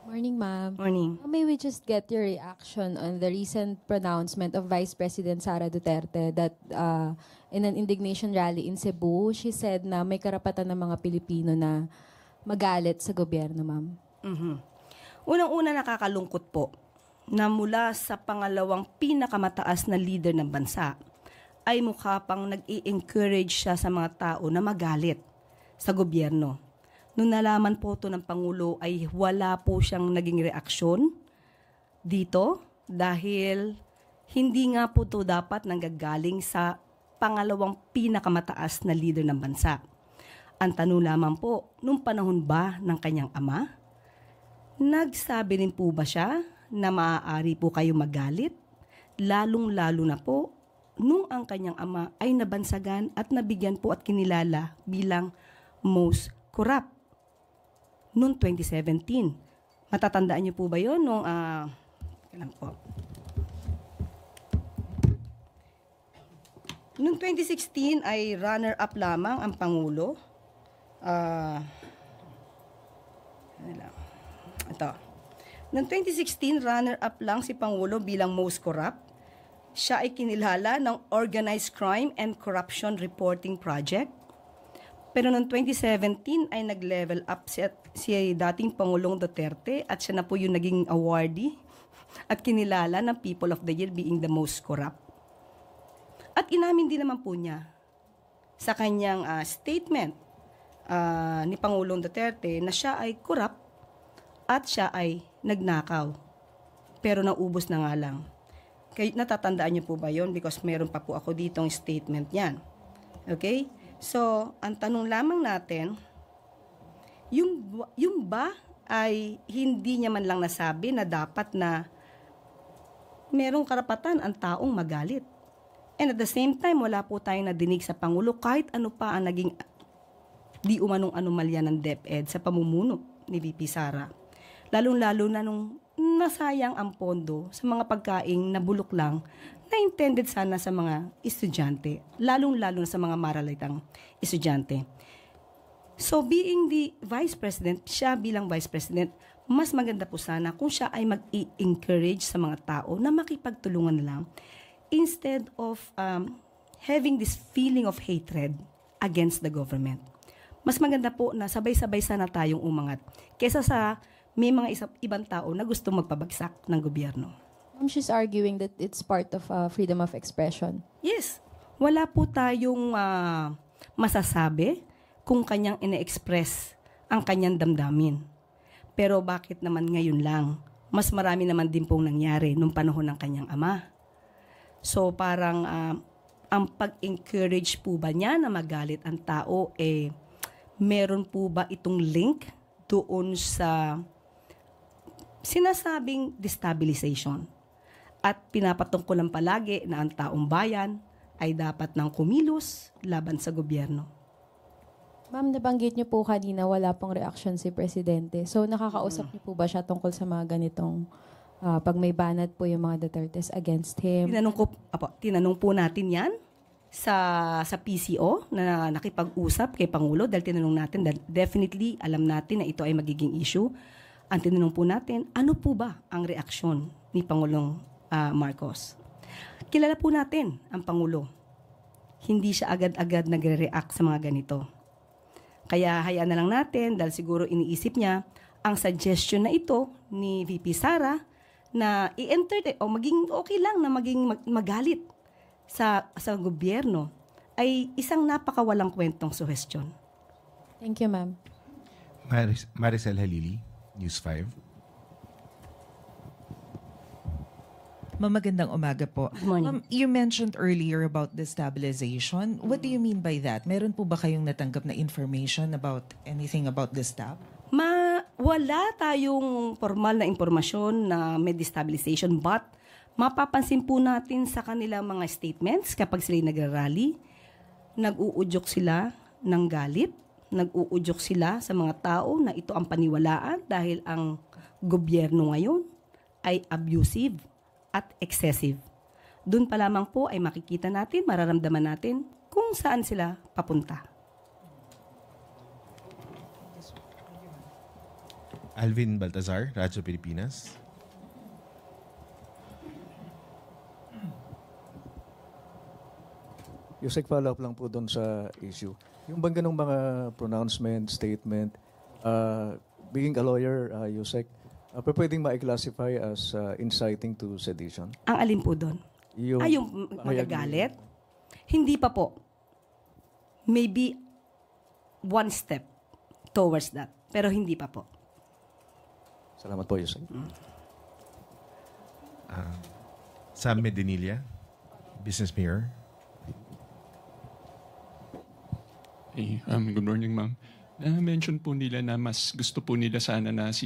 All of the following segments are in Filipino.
Morning, ma'am. Morning. May we just get your reaction on the recent pronouncement of Vice President Sara Duterte that in an indignation rally in Cebu, she said na may karapatan ng mga Pilipino na magalit sa gobyerno, ma'am? Unang-una, nakakalungkot po na mula sa pangalawang pinakamataas na leader ng bansa ay mukha pang nag-i-encourage siya sa mga tao na magalit sa gobyerno. Nung nalaman po ito ng Pangulo ay wala po siyang naging reaksyon dito dahil hindi nga po ito dapat nanggagaling sa pangalawang pinakamataas na leader ng bansa. Ang tanong lamang po, nung panahon ba ng kanyang ama, nagsabi rin po ba siya na maaari po kayo magalit? Lalong-lalo na po nung ang kanyang ama ay nabansagan at nabigyan po at kinilala bilang most corrupt noong 2017. Matatandaan niyo po ba yun? Nung, kailan po? Noong 2016 ay runner-up lamang ang Pangulo. Ito. Noong 2016, runner-up lang si Pangulo bilang most corrupt. Siya ay kinilala ng Organized Crime and Corruption Reporting Project. Pero noong 2017 ay nag-level up si dating Pangulong Duterte at siya na po yung naging awardee at kinilala ng People of the Year being the most corrupt. At inamin din naman po niya sa kanyang statement ni Pangulong Duterte na siya ay corrupt at siya ay nagnakaw. Pero naubos na nga lang. Kaya natatandaan niyo po ba yon? Because meron pa po ako ditong statement niyan. Okay? So, ang tanong lamang natin, yung ba ay hindi niya man lang nasabi na dapat na merong karapatan ang taong magalit. And at the same time, wala po tayong nadinig sa Pangulo kahit ano pa ang naging di umanong anomalya ng DepEd sa pamumuno ni VP Sara. Lalong-lalo na nung nasayang ang pondo sa mga pagkaing na bulok lang na intended sana sa mga estudyante, lalong-lalo na sa mga maralitang estudyante. So being the Vice President, siya bilang Vice President, mas maganda po sana kung siya ay mag-encourage sa mga tao na makipagtulungan na lang instead of having this feeling of hatred against the government. Mas maganda po na sabay-sabay sana tayong umangat kesa sa may mga ibang tao na gusto magpabagsak ng gobyerno. She's arguing that it's part of freedom of expression. Yes. Wala po tayong masasabi kung kanyang ine-express ang kanyang damdamin. Pero bakit naman ngayon lang? Mas marami naman din pong nangyari nung panahon ng kanyang ama. So parang ang pag-encourage po ba niya na magalit ang tao, meron po ba itong link doon sa sinasabing destabilization? At pinapatungkulan palagi na ang taong bayan ay dapat nang kumilos laban sa gobyerno. Ma'am, nabanggit niyo po kanina wala pong reaction si Presidente. So nakakausap niyo po ba siya tungkol sa mga ganitong pag may banat po yung mga Dutertes against him? Tinanong po natin yan sa PCO na nakipag-usap kay Pangulo dahil tinanong natin, definitely alam natin na ito ay magiging issue. Ang tinanong po natin, ano po ba ang reaksyon ni Pangulong Marcos? Kilala po natin ang Pangulo. Hindi siya agad-agad nagre-react sa mga ganito. Kaya hayaan na lang natin dahil siguro iniisip niya ang suggestion na ito ni VP Sara na i-entertain o maging okay lang na maging magalit sa gobyerno ay isang napakawalang kwentong suggestion. Thank you, ma'am. Maricel Halili, News 5. Ma'am, magandang umaga po. Good morning. Ma'am, you mentioned earlier about destabilization. What do you mean by that? Meron po ba kayong natanggap na information about anything about the staff? Wala tayong formal na impormasyon na may destabilization, but mapapansin po natin sa kanilang mga statements kapag sila nagrarally, nag-uudyok sila ng galit, nag-uudyok sila sa mga tao na ito ang paniwalaan dahil ang gobyerno ngayon ay abusive at excessive. Doon pa lamang po ay makikita natin, mararamdaman natin kung saan sila papunta. Alvin Baltazar, Radyo Pilipinas. Yusek, follow up lang po doon sa issue. Yung bang ganong mga pronouncement, statement, being a lawyer, Yusek, pwedeng ma-classify as inciting to sedition? Ang alin po doon? Yung magagalit? Hindi pa po. Maybe one step towards that. Pero hindi pa po. Salamat po, Yusek. Sam Medinilla, Business Mirror. Hey, good morning, ma'am. Na-mention po nila na mas gusto po nila sana na si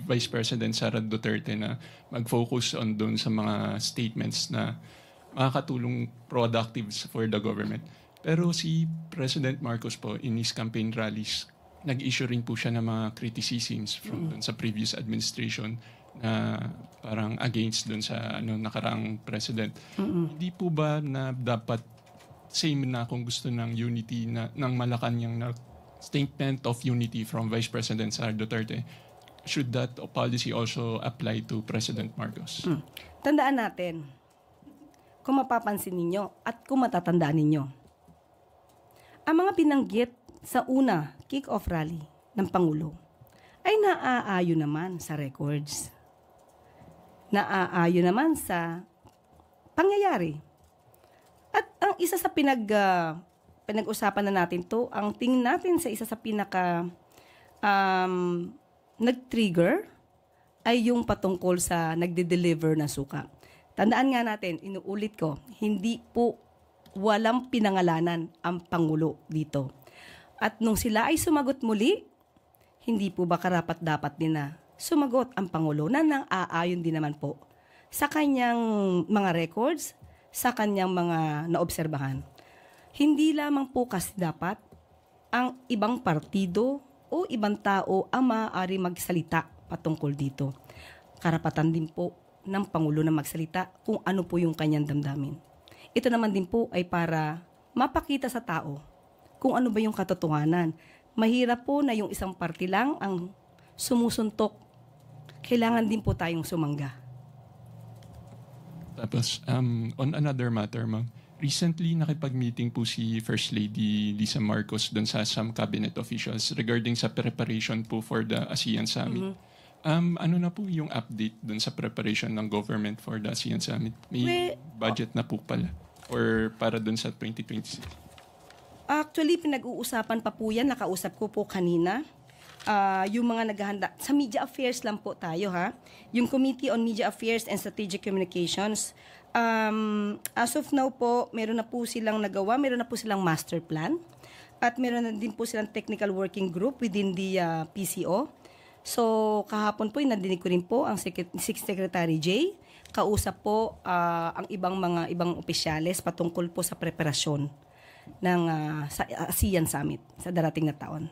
Vice President Sara Duterte na mag-focus on doon sa mga statements na makakatulong productive for the government. Pero si President Marcos po, in his campaign rallies, nag-issue rin po siya ng mga criticisms from doon sa previous administration na parang against doon sa nakaraang president. Hindi po ba na dapat same na kung gusto ng unity na ng Malacanang na statement of unity from Vice President Sara Duterte, should that policy also apply to President Marcos? Tandaan natin, kung mapapansin ninyo at kung matatandaan ninyo, ang mga binanggit sa una kick-off rally ng Pangulo ay naaayon naman sa records. Naaayon naman sa pangyayari. At ang isa sa pinag-usapan na natin to, ang tingin natin sa isa sa nag-trigger ay yung patungkol sa nagde-deliver ng suka. Tandaan nga natin, inuulit ko, hindi po walang pinangalanan ang Pangulo dito. At nung sila ay sumagot muli, hindi po ba karapat-dapat din na sumagot ang Pangulo na nang-aayon din naman po sa kanyang mga records, sa kanyang mga naobserbahan. Hindi lamang po kasi dapat ang ibang partido o ibang tao ang maaari magsalita patungkol dito. Karapatan din po ng Pangulo na magsalita kung ano po yung kanyang damdamin. Ito naman din po ay para mapakita sa tao kung ano ba yung katotohanan. Mahirap po na yung isang party lang ang sumusuntok. Kailangan din po tayong sumangga. Tapos, on another matter, ma'am, recently nakipag-meeting po si First Lady Lisa Marcos doon sa some cabinet officials regarding sa preparation po for the ASEAN Summit. Ano na po yung update doon sa preparation ng government for the ASEAN Summit? May budget na po pala? Or para doon sa 2026? Actually, pinag-uusapan pa po yan. Nakausap ko po kanina. Yung mga naghahanda. Sa media affairs lang po tayo, ha? Yung Committee on Media Affairs and Strategic Communications, as of now po, meron na po silang nagawa, meron na po silang master plan, at meron na din po silang technical working group within the PCO. So, kahapon po, nadinig ko rin po ang Secretary Jay, kausap po ang ibang opisyales patungkol po sa preparasyon ng sa ASEAN Summit sa darating na taon.